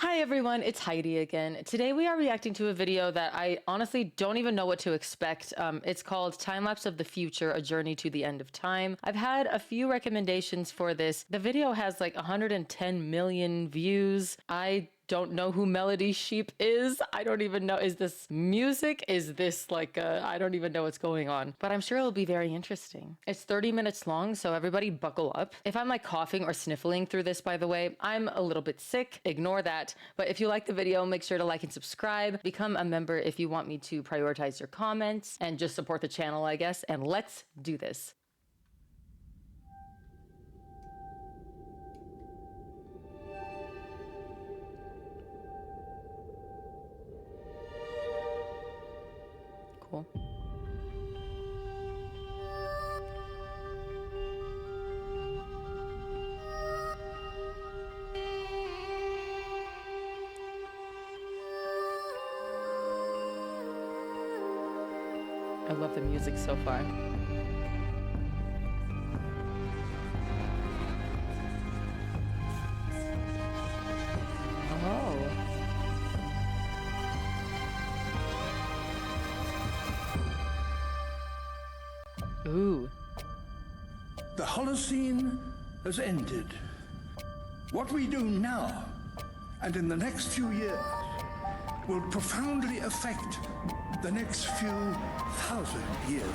Hi everyone, it's Heidi again. Today we are reacting to a video that I honestly don't even know what to expect. It's called Timelapse of the Future, A Journey to the End of Time. I've had a few recommendations for this. The video has like 110 million views. I don't know who melodysheep is. I don't even know. Is this music? Is this like I don't even know what's going on, but I'm sure it'll be very interesting. It's 30 minutes long, so everybody buckle up. If I'm like coughing or sniffling through this, by the way, I'm a little bit sick. Ignore that. But if you like the video, make sure to like and subscribe. Become a member if you want me to prioritize your comments and just support the channel, I guess. And let's do this. Cool. I love the music so far. Oh. Ooh. The Holocene has ended. What we do now and in the next few years will profoundly affect the next few thousand years.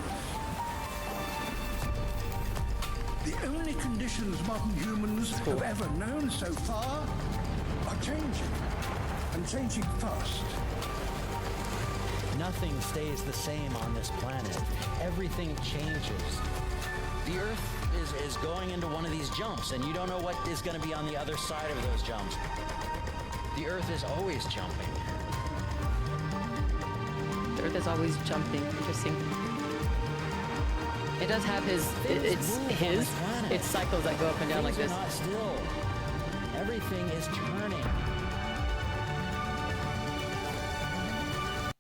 The only conditions modern humans have ever known so far are changing, and changing fast. Nothing stays the same on this planet. Everything changes. The Earth is going into one of these jumps, and you don't know what is going to be on the other side of those jumps. The Earth is always jumping. The Earth is always jumping. Interesting. It does have its cycles that go up and down like this. Things are not still. Everything is turning.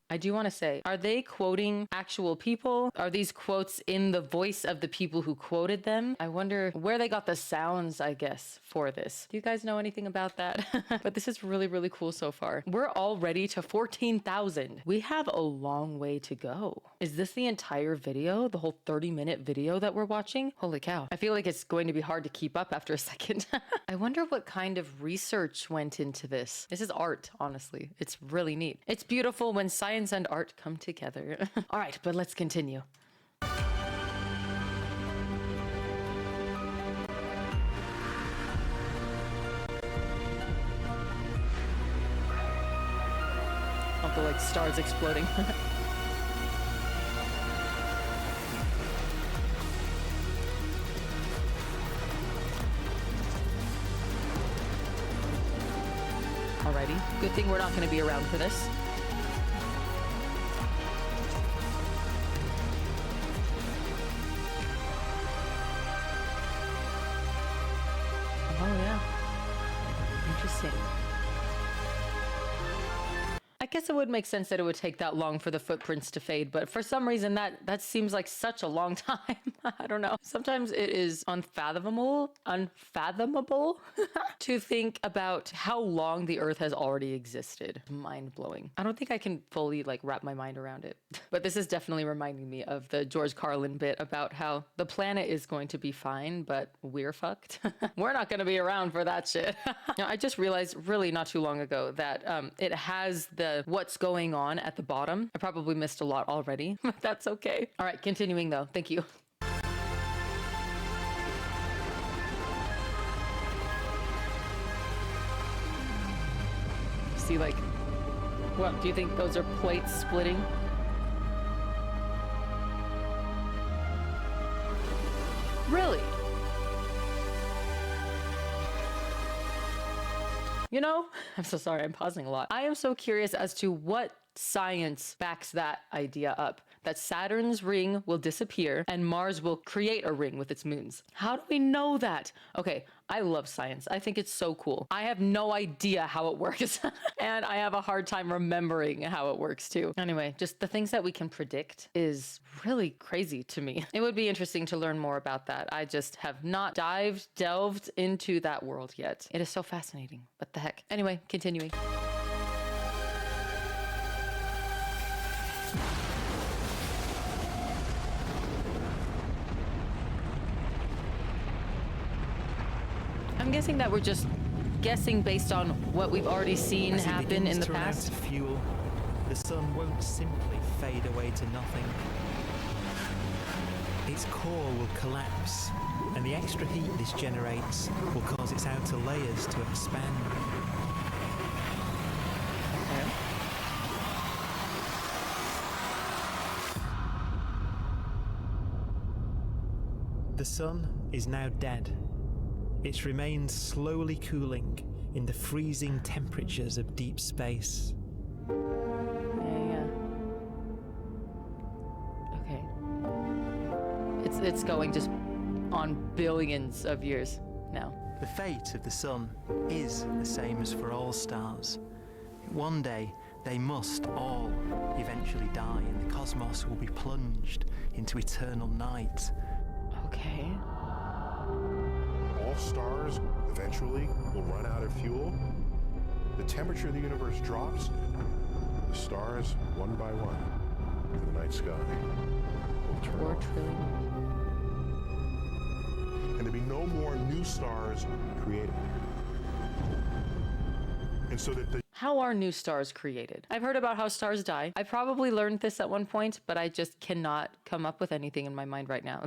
I do want to say, are they quoting actual people? Are these quotes in the voice of the people who quoted them? I wonder where they got the sounds, I guess, for this. Do you guys know anything about that? But this is really, really cool so far. We're already to 14,000. We have a long way to go. Is this the entire video? The whole 30-minute video that we're watching? Holy cow. I feel like it's going to be hard to keep up after a second. I wonder what kind of research went into this. This is art, honestly. It's really neat. It's beautiful when science and art come together. All right, but let's continue. I'll go like stars exploding. Alrighty, good thing we're not going to be around for this. Oh yeah, interesting. I guess it would make sense that it would take that long for the footprints to fade, but for some reason that seems like such a long time. I don't know. Sometimes it is unfathomable to think about how long the Earth has already existed. Mind-blowing. I don't think I can fully like wrap my mind around it. But this is definitely reminding me of the George Carlin bit about how the planet is going to be fine, but we're fucked. We're not going to be around for that shit. Now, I just realized really not too long ago that it has the what's going on at the bottom. I probably missed a lot already, but that's okay. All right, continuing though. Thank you. See, like, what, do you think those are plates splitting? Really? You know, I'm so sorry, I'm pausing a lot. I am so curious as to what science backs that idea up. that Saturn's ring will disappear and Mars will create a ring with its moons. How do we know that? Okay, I love science. I think it's so cool. I have no idea how it works. And I have a hard time remembering how it works too. Anyway, just the things that we can predict is really crazy to me. It would be interesting to learn more about that. I just have not delved into that world yet. It is so fascinating. What the heck? Anyway, continuing. I'm guessing that we're just guessing based on what we've already seen happen in the past. As it begins to run out of fuel, the sun won't simply fade away to nothing. Its core will collapse, and the extra heat this generates will cause its outer layers to expand. Okay. The sun is now dead. Its remains slowly cooling in the freezing temperatures of deep space. Yeah. Okay. It's going just on billions of years now. The fate of the sun is the same as for all stars. One day, they must all eventually die, and the cosmos will be plunged into eternal night. Okay. All stars eventually will run out of fuel. The temperature of the universe drops. The stars, one by one, in the night sky, will turn 4 off. trillion. And there'll be no more new stars created. And so that the How are new stars created? I've heard about how stars die. I probably learned this at one point, but I just cannot come up with anything in my mind right now.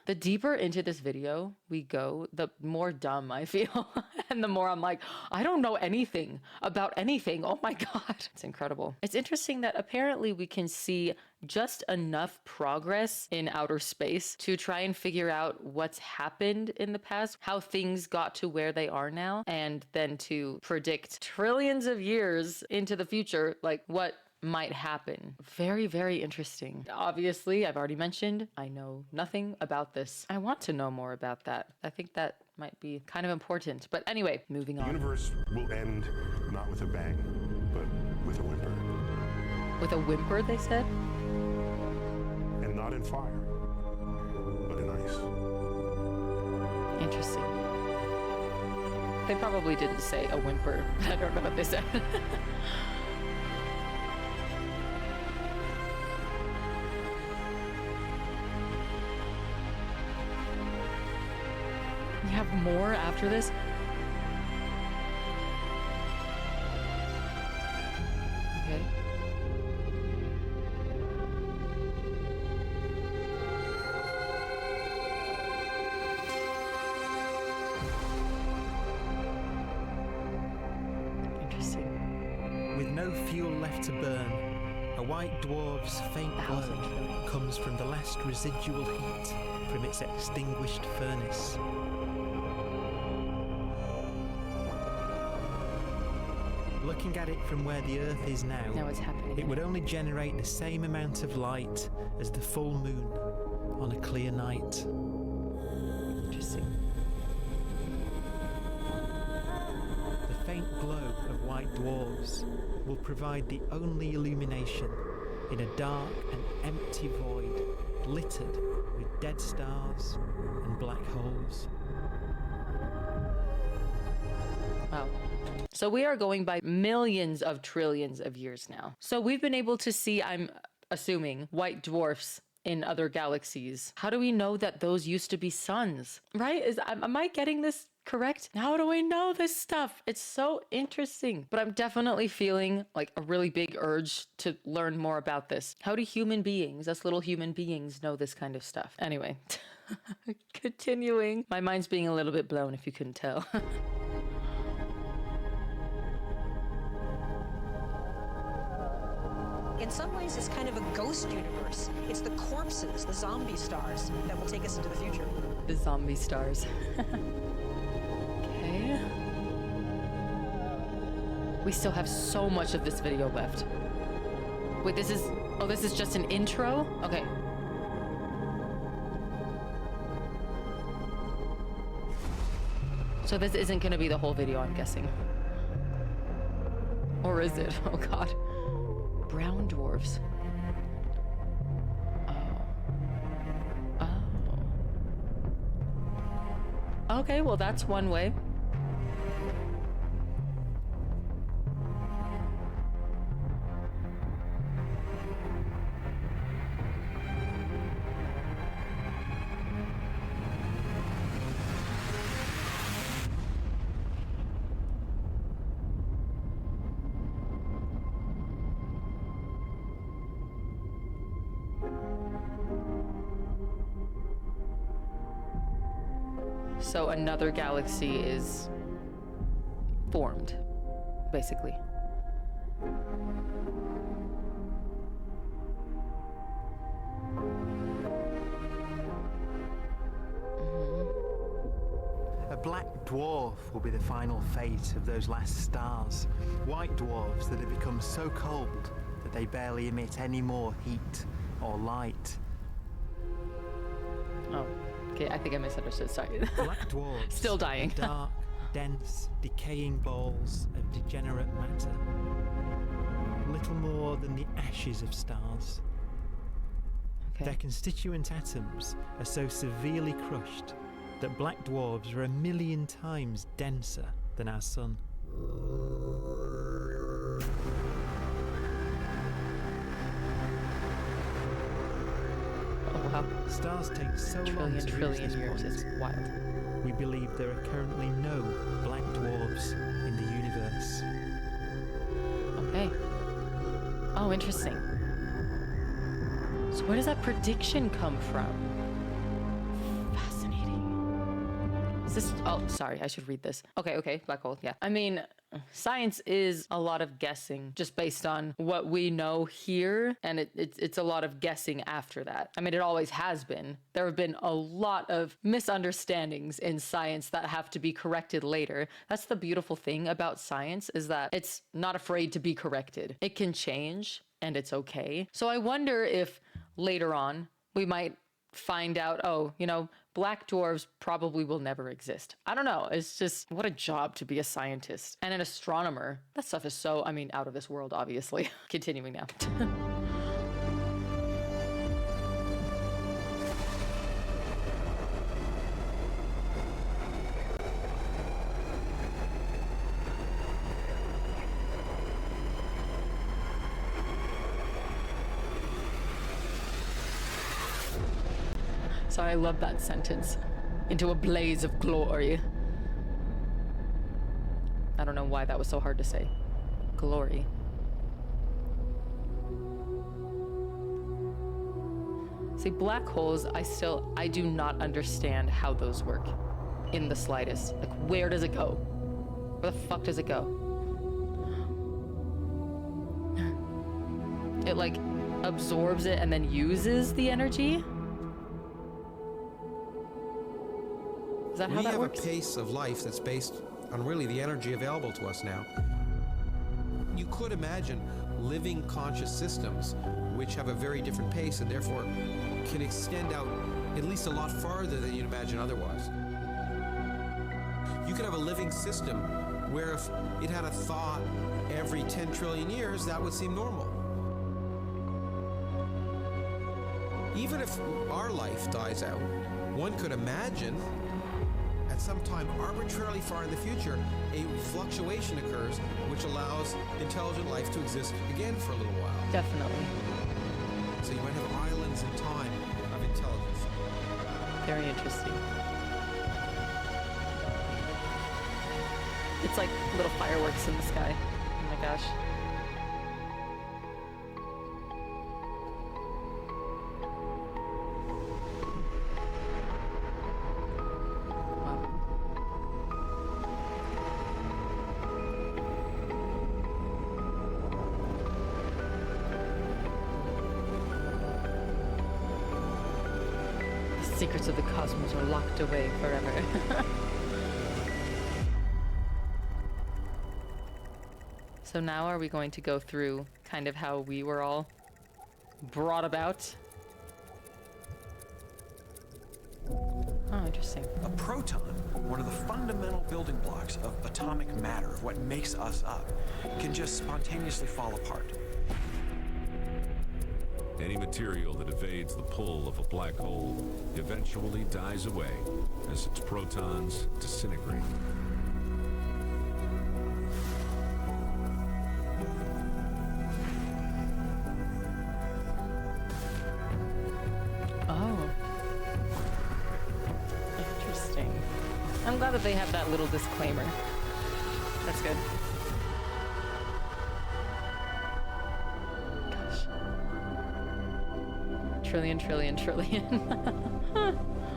The deeper into this video we go, the more dumb I feel. And the more I'm like, I don't know anything about anything. Oh my God. It's incredible. It's interesting that apparently we can see just enough progress in outer space to try and figure out what's happened in the past, how things got to where they are now, and then to predict trillions of years into the future, like what might happen. Very, very interesting. Obviously, I've already mentioned, I know nothing about this. I want to know more about that. I think that might be kind of important. But anyway, moving on. universe will end not with a bang, but with a whimper. With a whimper, they said? And not in fire, but in ice. Interesting. They probably didn't say a whimper. I don't know what they said. You have more after this? Okay. Interesting. With no fuel left to burn, a white dwarf's faint glow comes from the last residual heat from its extinguished furnace. Looking at it from where the Earth is now, It's happening. it would only generate the same amount of light as the full moon on a clear night. Interesting. The faint glow of white dwarfs will provide the only illumination in a dark and empty void littered with dead stars and black holes. Wow. So we are going by millions of trillions of years now. So we've been able to see, I'm assuming, white dwarfs in other galaxies. How do we know that those used to be suns? Right? Am I getting this correct? How do we know this stuff? It's so interesting. But I'm definitely feeling like a really big urge to learn more about this. How do human beings, us little human beings, know this kind of stuff? Anyway, continuing. My mind's being a little bit blown if you couldn't tell. In some ways, it's kind of a ghost universe. It's the corpses, the zombie stars, that will take us into the future. The zombie stars. Okay. We still have so much of this video left. Wait, this is... Oh, this is just an intro? Okay. So this isn't gonna be the whole video, I'm guessing. Or is it? Oh god. Brown dwarves. Oh. Oh. Okay, well that's one way. So another galaxy is formed, basically. A black dwarf will be the final fate of those last stars. White dwarfs that have become so cold that they barely emit any more heat or light. Oh, okay, I think I misunderstood, sorry. Black dwarfs Still dying. are dark, dense, decaying balls of degenerate matter. Little more than the ashes of stars. Okay. Their constituent atoms are so severely crushed that black dwarfs are 1,000,000 times denser than our sun. Oh wow. Stars take so long to reach this years, point. it's wild. We believe there are currently no black dwarfs in the universe. Okay. Oh, interesting. So where does that prediction come from? Fascinating. Is this... Oh, sorry, I should read this. Okay, black hole, yeah. I mean, science is a lot of guessing just based on what we know here, and it's a lot of guessing after that. I mean, it always has been. There have been a lot of misunderstandings in science that have to be corrected later. That's the beautiful thing about science, is that it's not afraid to be corrected. It can change, and it's okay. So I wonder if later on we might find out, oh, you know, black dwarves probably will never exist. I don't know. It's just, what a job to be a scientist and an astronomer. That stuff is so, I mean, out of this world, obviously. Continuing now. So I love that sentence. Into a blaze of glory. I don't know why that was so hard to say. Glory. See, black holes, I do not understand how those work in the slightest. Like, where does it go? Where the fuck does it go? It like absorbs it and then uses the energy? Is that how that works? We have a pace of life that's based on really the energy available to us now. You could imagine living conscious systems which have a very different pace and therefore can extend out at least a lot farther than you'd imagine otherwise. You could have a living system where if it had a thought every 10 trillion years, that would seem normal. Even if our life dies out, one could imagine at some time arbitrarily far in the future, a fluctuation occurs which allows intelligent life to exist again for a little while. Definitely. So you might have islands in time of intelligence. Very interesting. It's like little fireworks in the sky. Oh my gosh. Secrets of the cosmos are locked away forever. So now are we going to go through kind of how we were all brought about. Oh, interesting. A proton, one of the fundamental building blocks of atomic matter, of what makes us up, can just spontaneously fall apart. Any material that evades the pull of a black hole eventually dies away as its protons disintegrate. Oh. Interesting. I'm glad that they have that little disclaimer. That's good. Trillion.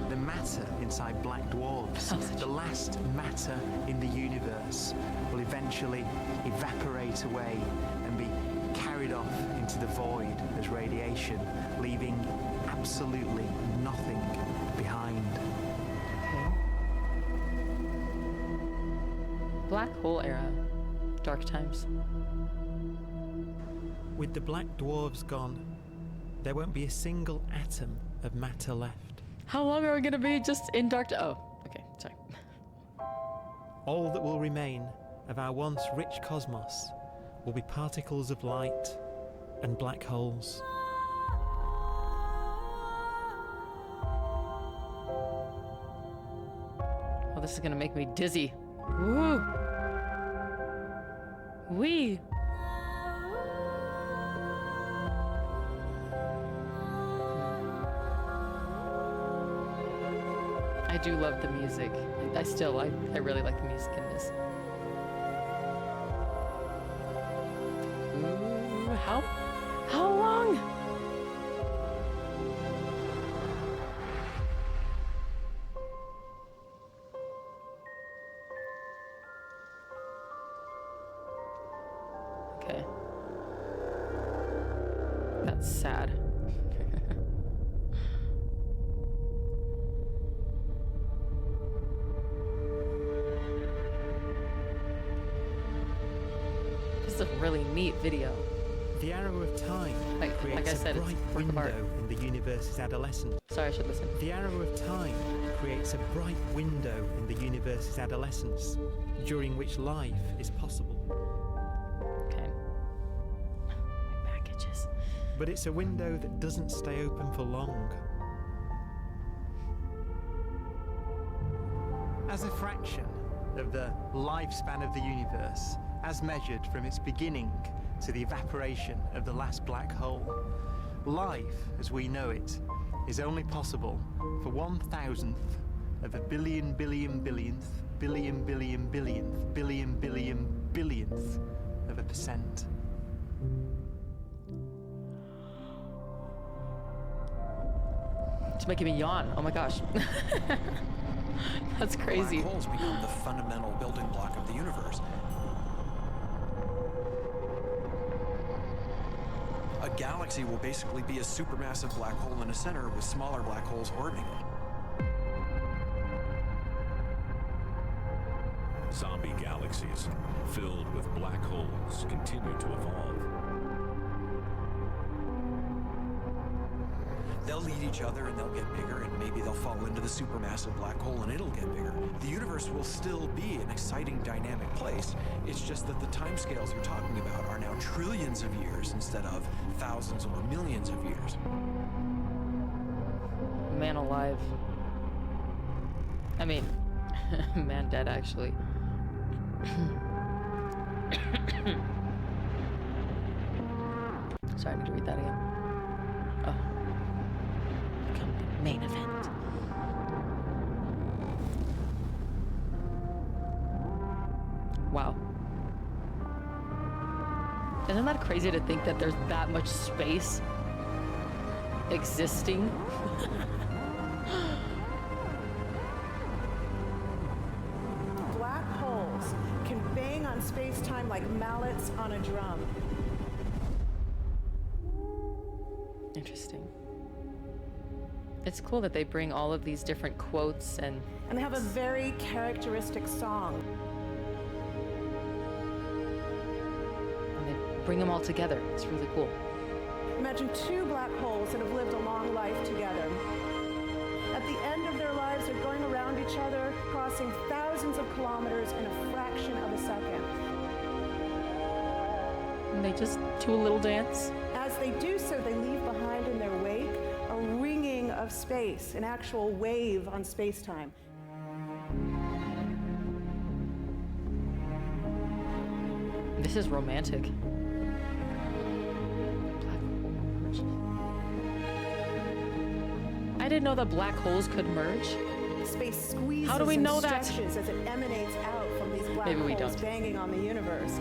The matter inside black dwarfs, the last matter in the universe, will eventually evaporate away and be carried off into the void as radiation, leaving absolutely nothing behind. Okay. Black hole era. Dark times. With the black dwarfs gone, there won't be a single atom of matter left. How long are we gonna be just in dark? Oh, okay, sorry. All that will remain of our once rich cosmos will be particles of light and black holes. Oh, this is gonna make me dizzy. Woo! Wee! I do love the music. I really like the music in this. Ooh, how long? Okay. That's sad. This is a really neat video. The arrow of time Like creates I said, a it's bright work of art. window in the universe's adolescence. Sorry, I should listen. The arrow of time creates a bright window in the universe's adolescence, during which life is possible. Okay. My back itches. But it's a window that doesn't stay open for long. As a fraction of the lifespan of the universe, as measured from its beginning to the evaporation of the last black hole, life as we know it is only possible for 1,000th of a billion billionth of a percent. It's making me yawn. Oh my gosh. That's crazy. Black holes become the fundamental building block of the universe. A galaxy will basically be a supermassive black hole in a center with smaller black holes orbiting it. Zombie galaxies filled with black holes continue to evolve. They'll eat each other and they'll get bigger, and maybe they'll fall into the supermassive black hole and it'll get bigger. The universe will still be an exciting, dynamic place. It's just that the timescales you're talking about are now trillions of years instead of thousands or millions of years. Man alive. I mean, man dead, actually. Sorry, I need to read that again. Oh. Become the main event. Wow. Isn't that crazy to think that there's that much space existing? Black holes can bang on space-time like mallets on a drum. Interesting. It's cool that they bring all of these different quotes and they have a very characteristic song. they bring them all together. It's really cool. Imagine two black holes that have lived a long life together. At the end of their lives, they're going around each other, crossing thousands of kilometers in a fraction of a second. And they just do a little dance. As they do so, they leave behind in their wake a ringing of space, an actual wave on space-time. This is romantic. I didn't know that black holes could merge. Space squeezes How do we know and that? stretches as it emanates out from these black Maybe we holes don't. banging on the universe.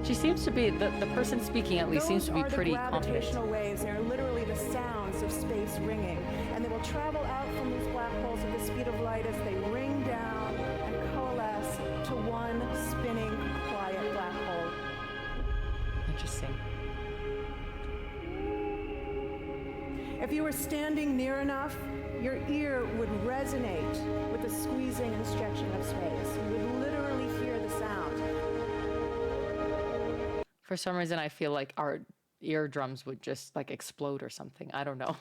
She seems to be, the person speaking at least seems to be pretty Those are the confident. gravitational waves. They are literally the sounds of space ringing. And they will travel out from these black holes at the speed of light as they ring down and coalesce to one spinning, quiet black hole. Interesting. If you were standing near enough, your ear would resonate with the squeezing and stretching of space. You would literally hear the sound. For some reason, I feel like our eardrums would just like explode or something. I don't know.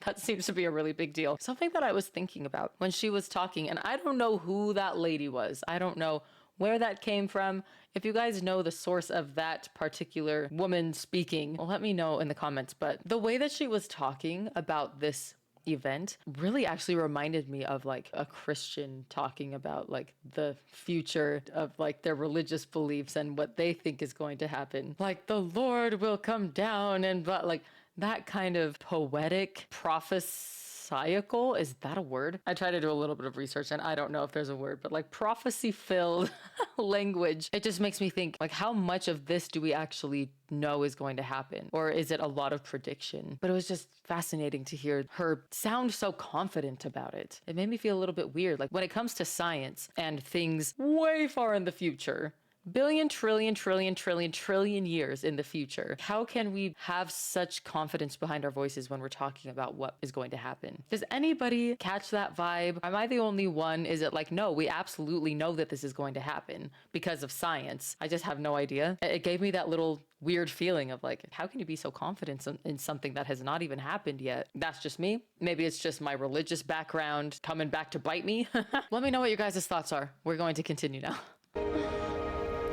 That seems to be a really big deal. Something that I was thinking about when she was talking, and I don't know who that lady was. I don't know where that came from. If you guys know the source of that particular woman speaking, well, let me know in the comments. But the way that she was talking about this event really actually reminded me of like a Christian talking about like the future of like their religious beliefs and what they think is going to happen. Like the Lord will come down and but like that kind of poetic prophesiacal, is that a word? I try to do a little bit of research and I don't know if there's a word, but like prophecy filled language. It just makes me think like how much of this do we actually know is going to happen? Or is it a lot of prediction? But it was just fascinating to hear her sound so confident about it. It made me feel a little bit weird. Like when it comes to science and things way far in the future, billion, trillion years in the future, how can we have such confidence behind our voices when we're talking about what is going to happen? Does anybody catch that vibe? Am I the only one? Is it like, no, we absolutely know that this is going to happen because of science. I just have no idea. It gave me that little weird feeling of like, how can you be so confident in something that has not even happened yet? That's just me. Maybe it's just my religious background coming back to bite me. Let me know what your guys' thoughts are. We're going to continue now.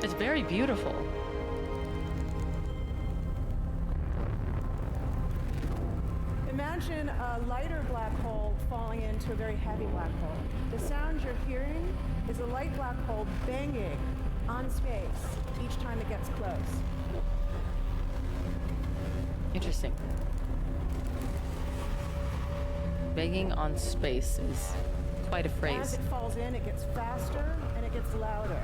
It's very beautiful. Imagine a lighter black hole falling into a very heavy black hole. The sound you're hearing is a light black hole banging on space each time it gets close. Interesting. Banging on space is quite a As phrase. it falls in, it gets faster and it gets louder.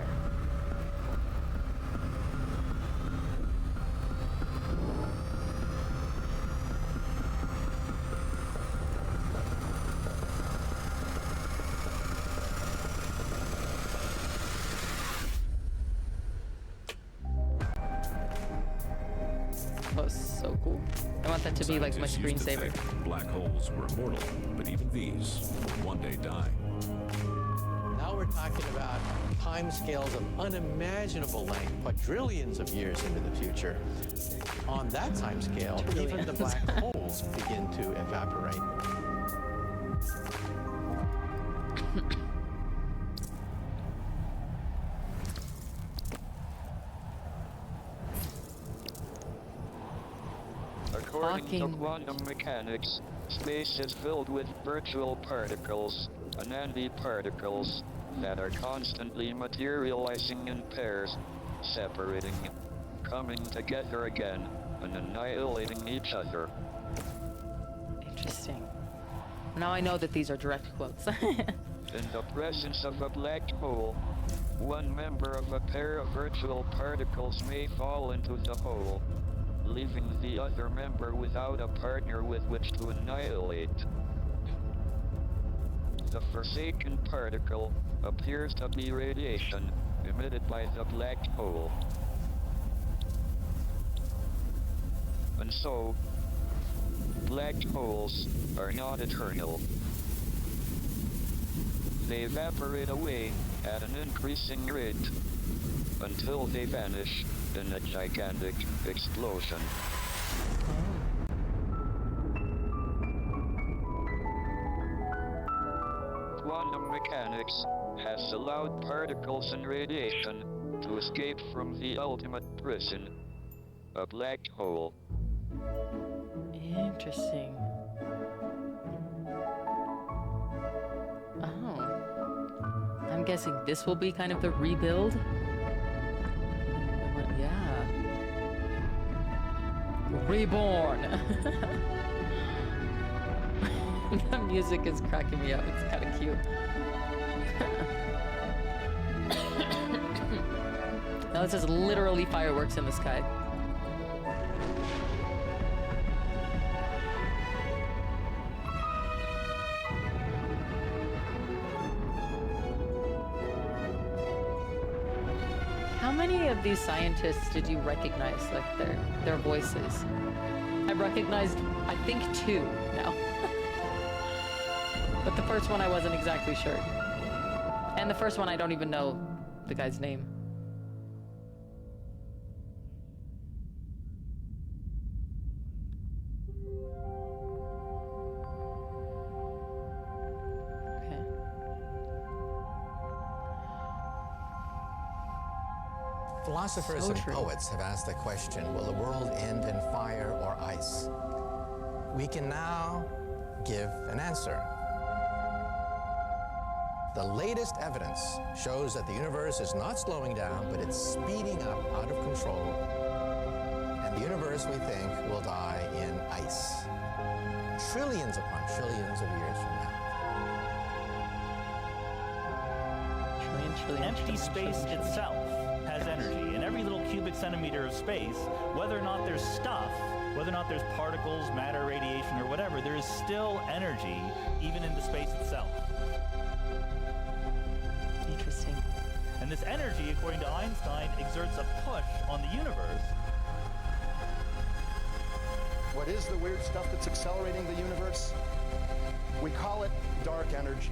Oh, so cool. I want that to be like my Scientists used to screensaver. think black holes were immortal, but even these will one day die. Now we're talking about timescales of unimaginable length, quadrillions of years into the future. On that timescale, even the black holes begin to evaporate. According to quantum mechanics, space is filled with virtual particles and antiparticles that are constantly materializing in pairs, separating, coming together again, and annihilating each other. Interesting. Now I know that these are direct quotes. In the presence of a black hole, one member of a pair of virtual particles may fall into the hole, leaving the other member without a partner with which to annihilate. The forsaken particle appears to be radiation emitted by the black hole. And so, black holes are not eternal. They evaporate away at an increasing rate, until they vanish in a gigantic explosion. Quantum mechanics has allowed particles and radiation to escape from the ultimate prison, a black hole. Interesting. Oh. I'm guessing this will be kind of the rebuild? Yeah. Reborn! The music is cracking me up. It's kind of cute. Now this is literally fireworks in the sky. How many of these scientists did you recognize, like their voices? I've recognized, I think, 2 now. But the first one I wasn't exactly sure. And the first one I don't even know the guy's name. Philosophers and poets have asked the question, will the world end in fire or ice? We can now give an answer. The latest evidence shows that the universe is not slowing down, but it's speeding up out of control. And the universe, we think, will die in ice. Trillions upon trillions of years from now. Empty space itself has energy. In every little cubic centimeter of space, whether or not there's stuff, whether or not there's particles, matter, radiation, or whatever, there is still energy even in the space itself. Interesting. And this energy, according to Einstein, exerts a push on the universe. What is the weird stuff that's accelerating the universe? We call it dark energy.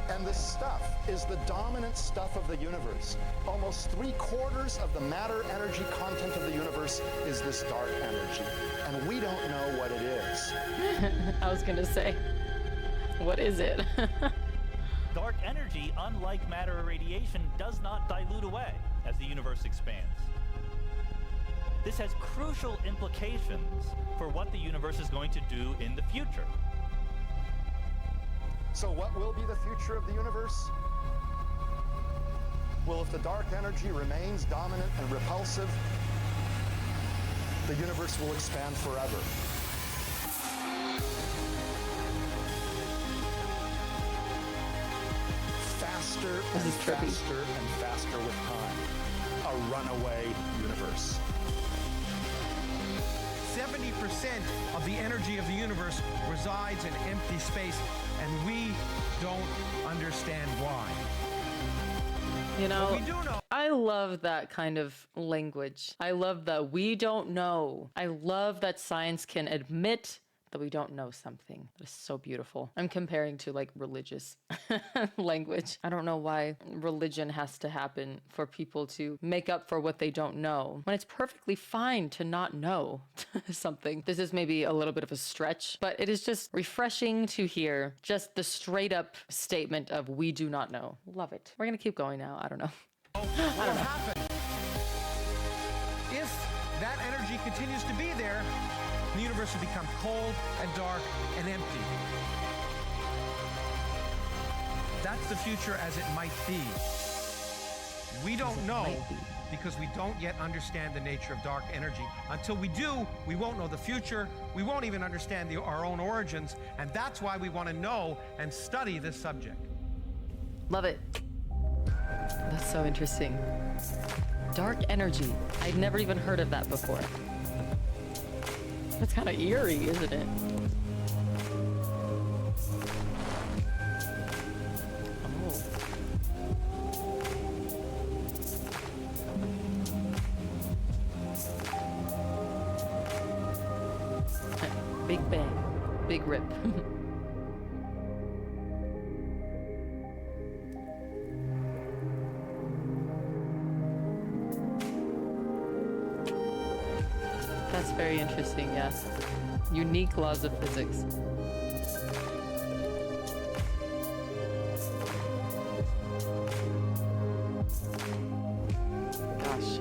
And this stuff is the dominant stuff of the universe. Almost 3/4 of the matter-energy content of the universe is this dark energy. And we don't know what it is. I was gonna say, what is it? Dark energy, unlike matter or radiation, does not dilute away as the universe expands. This has crucial implications for what the universe is going to do in the future. So what will be the future of the universe? Well, if the dark energy remains dominant and repulsive, the universe will expand forever. Faster and faster and faster with time. A runaway universe. 70% of the energy of the universe resides in empty space, and we don't understand why. You know, But we do know. I love that kind of language. I love that we don't know. I love that science can admit that we don't know something. That is so beautiful. I'm comparing to like religious language. I don't know why religion has to happen for people to make up for what they don't know, when it's perfectly fine to not know something. This is maybe a little bit of a stretch, but it is just refreshing to hear just the straight up statement of we do not know. Love it. We're gonna keep going now. I don't know. What will happen if that energy continues to be there? The universe will become cold and dark and empty. That's the future as it might be. We don't know because we don't yet understand the nature of dark energy. Until we do, we won't know the future. We won't even understand our own origins. And that's why we want to know and study this subject. Love it. That's so interesting. Dark energy. I'd never even heard of that before. That's kind of eerie, isn't it? Oh. Big bang. Big rip. That's very interesting, yes. Unique laws of physics. Gosh.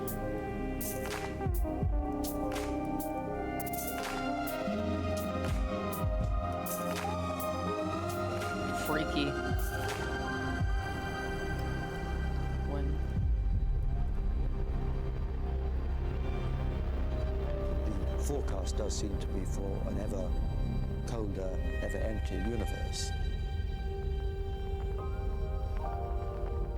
Freaky. The forecast does seem to be for an ever colder, ever emptier universe.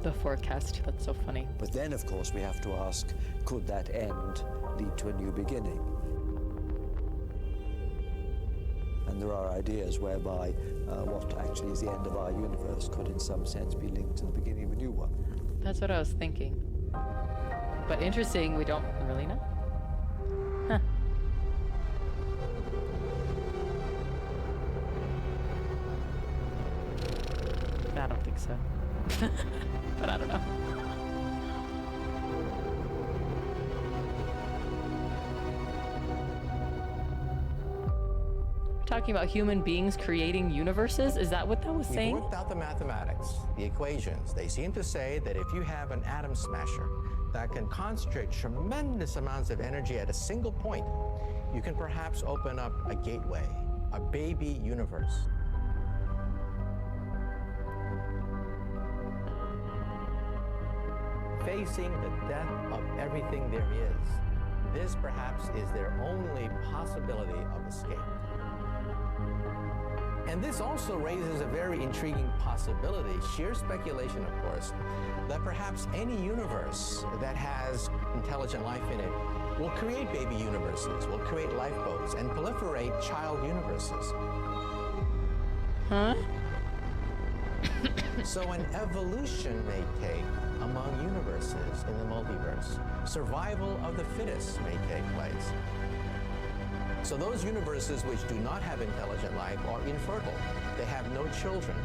The forecast, that's so funny. But then, of course, we have to ask, could that end lead to a new beginning? And there are ideas whereby what actually is the end of our universe could in some sense be linked to the beginning of a new one. That's what I was thinking. But interesting, we don't really know. Huh. I don't think so. But I don't know. Talking about human beings creating universes? Is that what that was saying? We've worked out the mathematics, the equations. They seem to say that if you have an atom smasher that can concentrate tremendous amounts of energy at a single point, you can perhaps open up a gateway, a baby universe. Facing the death of everything there is, this perhaps is their only possibility of escape. And this also raises a very intriguing possibility, sheer speculation of course, that perhaps any universe that has intelligent life in it will create baby universes, will create lifeboats, and proliferate child universes. Huh? So an evolution may take among universes in the multiverse. Survival of the fittest may take place. So those universes which do not have intelligent life are infertile. They have no children.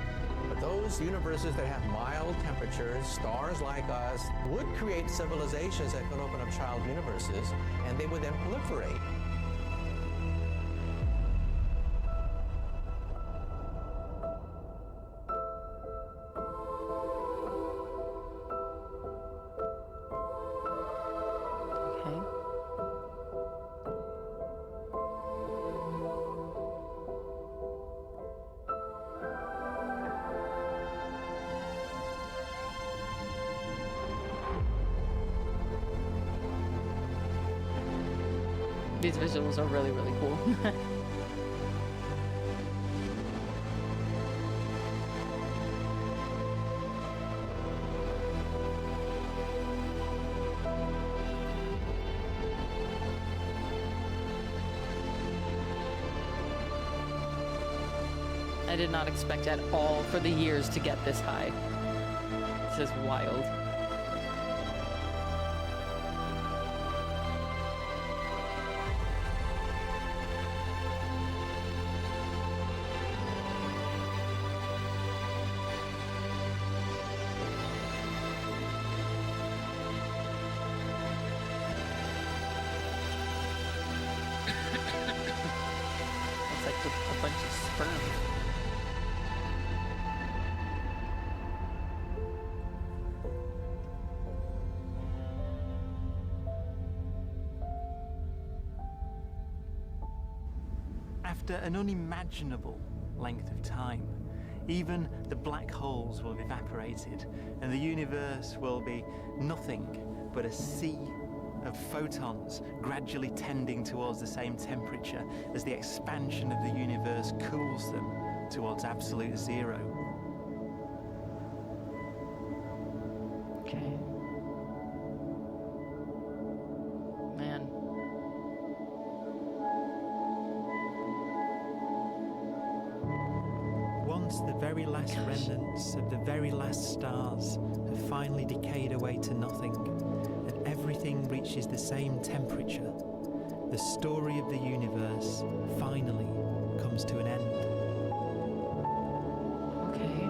But those universes that have mild temperatures, stars like us, would create civilizations that could open up child universes, and they would then proliferate. These visuals are really, really cool. I did not expect at all for the years to get this high. This is wild. A bunch of sperm. After an unimaginable length of time, even the black holes will have evaporated, and the universe will be nothing but a sea of photons gradually tending towards the same temperature as the expansion of the universe cools them towards absolute zero. Okay. Man. Once the very last remnants of the very last stars have finally decayed away to nothing, and everything reaches the same temperature, the story of the universe finally comes to an end. Okay.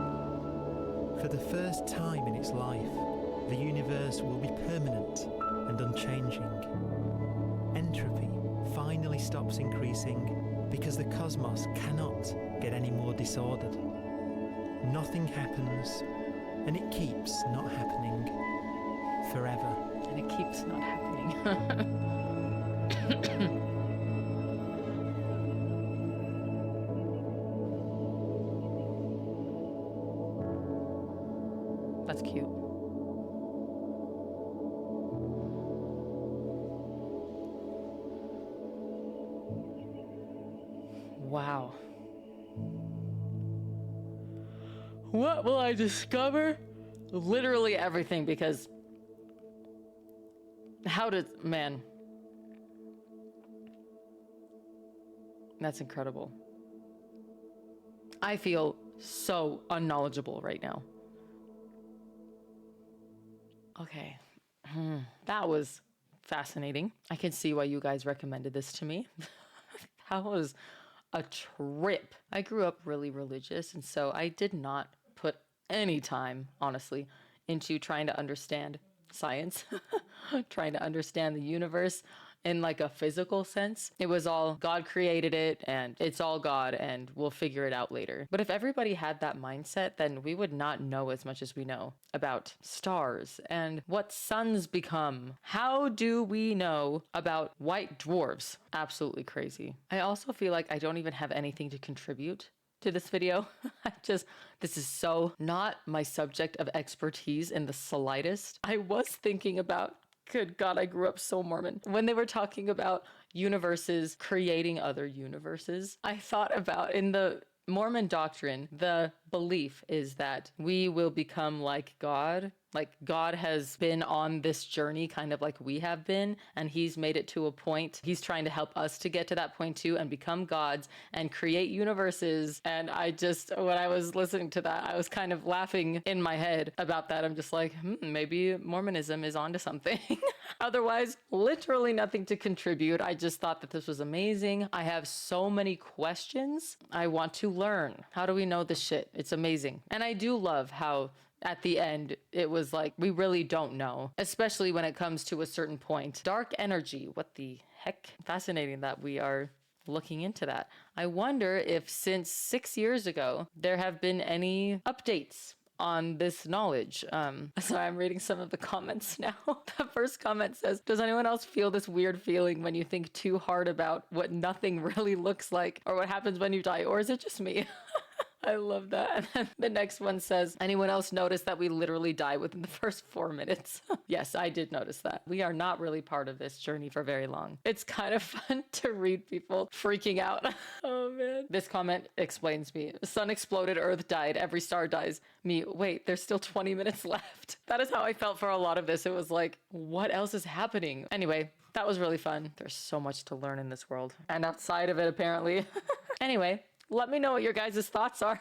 For the first time in its life, the universe will be permanent and unchanging. Entropy finally stops increasing because the cosmos cannot get any more disordered. Nothing happens, and it keeps not happening forever. And it keeps not happening. That's cute. Wow. What will I discover? Literally everything, because man. That's incredible. I feel so unknowledgeable right now. Okay. That was fascinating. I can see why you guys recommended this to me. That was a trip. I grew up really religious, and so I did not put any time, honestly, into trying to understand science, trying to understand the universe in like a physical sense. It was all God created it and it's all God and we'll figure it out later. But if everybody had that mindset, then we would not know as much as we know about stars and what suns become. How do we know about white dwarfs? Absolutely crazy. I also feel like I don't even have anything to contribute to this video. This is so not my subject of expertise in the slightest. I was thinking about, good God, I grew up so Mormon. When they were talking about universes creating other universes, I thought about, in the Mormon doctrine, the belief is that we will become like God. Like God has been on this journey kind of like we have been, and he's made it to a point. He's trying to help us to get to that point too and become gods and create universes. And when I was listening to that, I was kind of laughing in my head about that. I'm just like, maybe Mormonism is onto something. Otherwise, literally nothing to contribute. I just thought that this was amazing. I have so many questions. I want to learn. How do we know this shit? It's amazing. And I do love how at the end, it was like, we really don't know, especially when it comes to a certain point. Dark energy, what the heck? Fascinating that we are looking into that. I wonder if since 6 years ago, there have been any updates on this knowledge. So I'm reading some of the comments now. The first comment says, does anyone else feel this weird feeling when you think too hard about what nothing really looks like or what happens when you die? Or is it just me? I love that. And then the next one says, anyone else notice that we literally die within the first 4 minutes? Yes, I did notice that. We are not really part of this journey for very long. It's kind of fun to read people freaking out. Oh man. This comment explains me. Sun exploded, Earth died, every star dies. Me, wait, there's still 20 minutes left. That is how I felt for a lot of this. It was like, what else is happening? Anyway, that was really fun. There's so much to learn in this world. And outside of it, apparently. Anyway, let me know what your guys' thoughts are.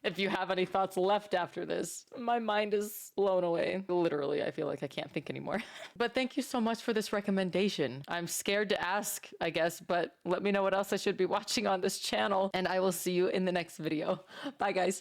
If you have any thoughts left after this. My mind is blown away. Literally, I feel like I can't think anymore. But thank you so much for this recommendation. I'm scared to ask, I guess, but let me know what else I should be watching on this channel, and I will see you in the next video. Bye, guys.